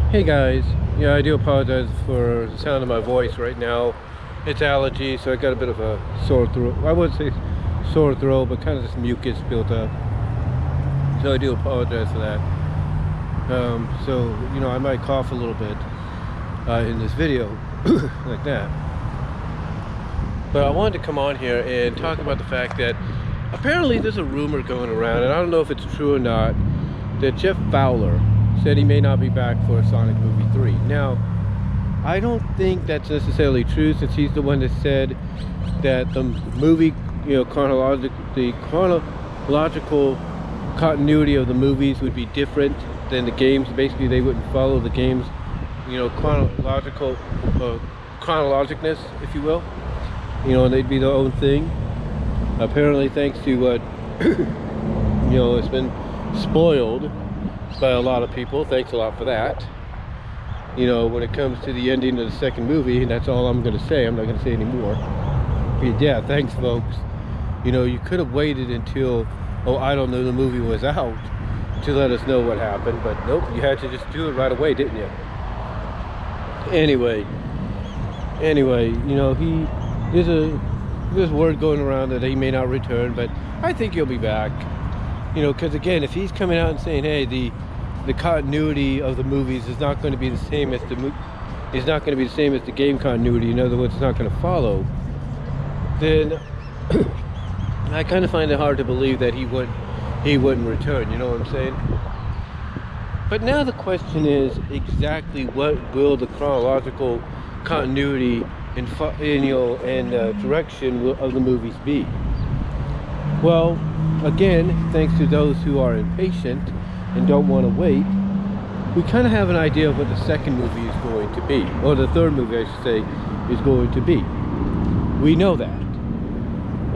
Hey guys, yeah, I do apologize for the sound of my voice right now. It's allergy, so I got a bit of a sore throat. I wouldn't say sore throat, but kind of this mucus built up. So I do apologize for that. So, I might cough a little bit in this video, like that. But I wanted to come on here and talk about the fact that apparently there's a rumor going around, and I don't know if it's true or not, that Jeff Fowler said he may not be back for Sonic Movie 3. Now, I don't think that's necessarily true, since he's the one that said that the movie, the chronological continuity of the movies would be different than the games. Basically, they wouldn't follow the games, chronologicness, if you will. And they'd be their own thing. Apparently, thanks to what, it's been spoiled by a lot of people. Thanks a lot for that. When it comes to the ending of the second movie, and that's all I'm going to say. I'm not going to say any more. But yeah, thanks, folks. You could have waited until, I don't know, the movie was out to let us know what happened. But nope, you had to just do it right away, didn't you? Anyway, there's word going around that he may not return, but I think he'll be back. Because again, if he's coming out and saying, hey, the continuity of the movies is not going to be the same as the game continuity, in other words, it's not going to follow, then I kind of find it hard to believe that he wouldn't return. You know what I'm saying? But now the question is, exactly what will the chronological continuity and direction of the movies be? Well, again, thanks to those who are impatient and don't want to wait, we kind of have an idea of what the second movie is going to be, or the third movie, I should say, is going to be. We know that.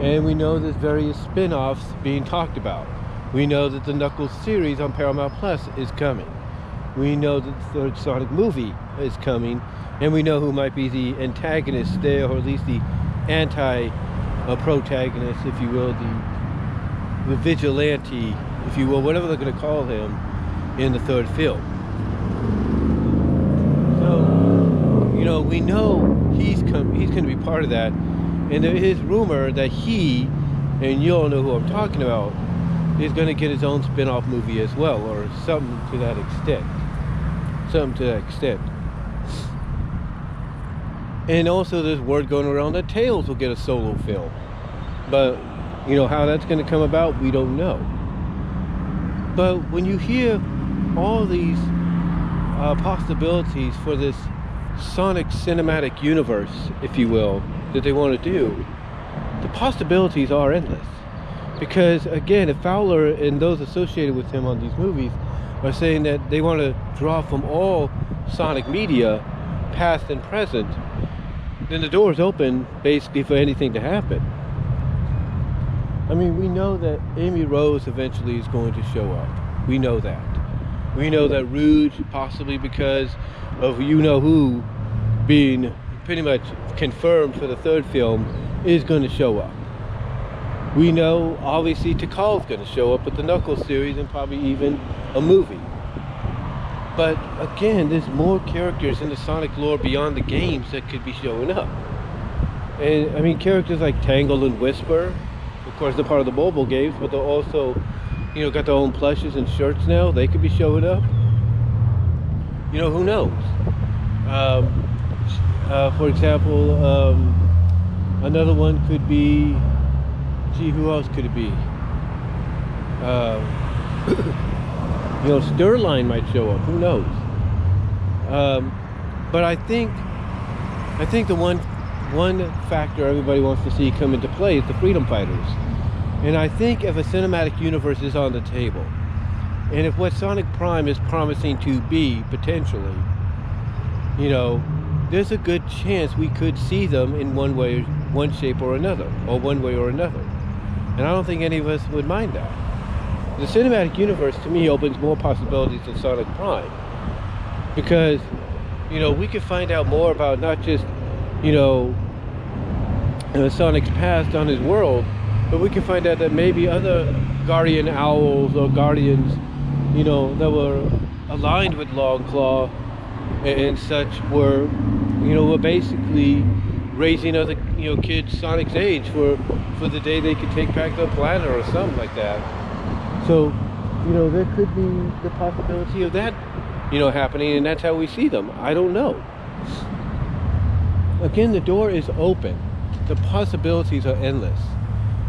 And we know there's various spin-offs being talked about. We know that the Knuckles series on Paramount Plus is coming. We know that the third Sonic movie is coming, and we know who might be the antagonist there, or at least the anti-protagonist, if you will, the vigilante, if you will, whatever they're going to call him in the third film. So, we know he's going to be part of that, and there is rumor that he, and you all know who I'm talking about, is going to get his own spin-off movie as well, or something to that extent. And also there's word going around that Tails will get a solo film. But, how that's going to come about, we don't know. But when you hear all these possibilities for this Sonic cinematic universe, if you will, that they want to do, the possibilities are endless. Because, again, if Fowler and those associated with him on these movies are saying that they want to draw from all Sonic media, past and present, then the door is open basically for anything to happen. I mean, we know that Amy Rose eventually is going to show up. We know that. We know that Rouge, possibly because of you-know-who being pretty much confirmed for the third film, is going to show up. We know, obviously, Tikal's going to show up with the Knuckles series and probably even a movie. But again, there's more characters in the Sonic lore beyond the games that could be showing up. And I mean, characters like Tangle and Whisper, of course, they're part of the mobile games, but they're also, got their own plushes and shirts now. They could be showing up. Who knows? For example, another one could be, who else could it be? Sterling might show up. Who knows? But I think the one factor everybody wants to see come into play is the Freedom Fighters. And I think if a cinematic universe is on the table, and if what Sonic Prime is promising to be, potentially, there's a good chance we could see them in one way, one shape or another, or one way or another. And I don't think any of us would mind that. The cinematic universe, to me, opens more possibilities than Sonic Prime. Because, we could find out more about not just, Sonic's past on his world, but we can find out that maybe other Guardian Owls or Guardians, that were aligned with Longclaw and such were, were basically raising other, kids Sonic's age for the day they could take back the planet or something like that. So, there could be the possibility of that, happening, and that's how we see them. I don't know. Again, the door is open. The possibilities are endless.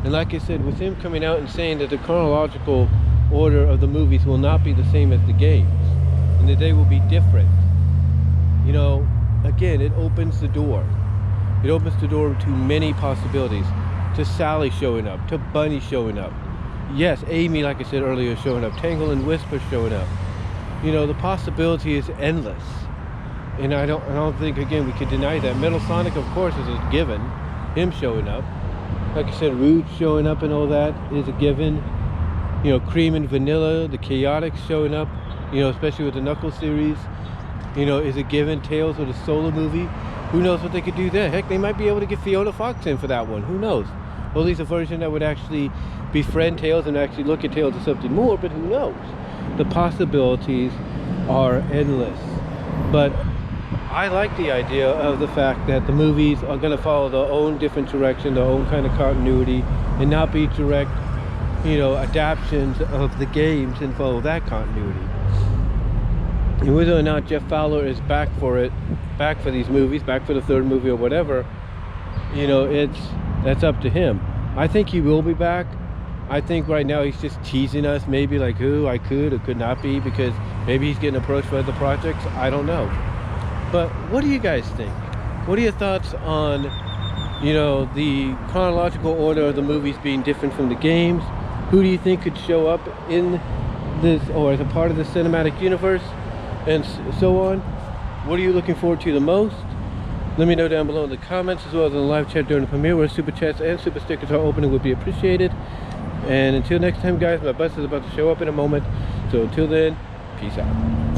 And like I said, with him coming out and saying that the chronological order of the movies will not be the same as the games, and that they will be different, again, it opens the door. It opens the door to many possibilities. To Sally showing up, to Bunny showing up. Yes, Amy, like I said earlier, showing up. Tangle and Whisper showing up. The possibility is endless. And I don't think, again, we could deny that. Metal Sonic, of course, is a given. Him showing up. Like I said, Rouge showing up and all that is a given. Cream and Vanilla, the Chaotix showing up, especially with the Knuckles series, is a given. Tails with a solo movie. Who knows what they could do there? Heck, they might be able to get Fiona Fox in for that one. Who knows? Or at least a version that would actually befriend Tails and actually look at Tails as something more, but who knows? The possibilities are endless. But I like the idea of the fact that the movies are going to follow their own different direction, their own kind of continuity, and not be direct, adaptions of the games and follow that continuity. And whether or not Jeff Fowler is back for these movies, back for the third movie or whatever, that's up to him. I think he will be back. I think right now he's just teasing us, maybe like, I could or could not be, because maybe he's getting approached by other projects. I don't know. But what do you guys think? What are your thoughts on, the chronological order of the movies being different from the games? Who do you think could show up in this, or as a part of the cinematic universe, and so on? What are you looking forward to the most? Let me know down below in the comments, as well as in the live chat during the premiere, where super chats and super stickers are open and would be appreciated. And until next time, guys, my bus is about to show up in a moment. So until then, peace out.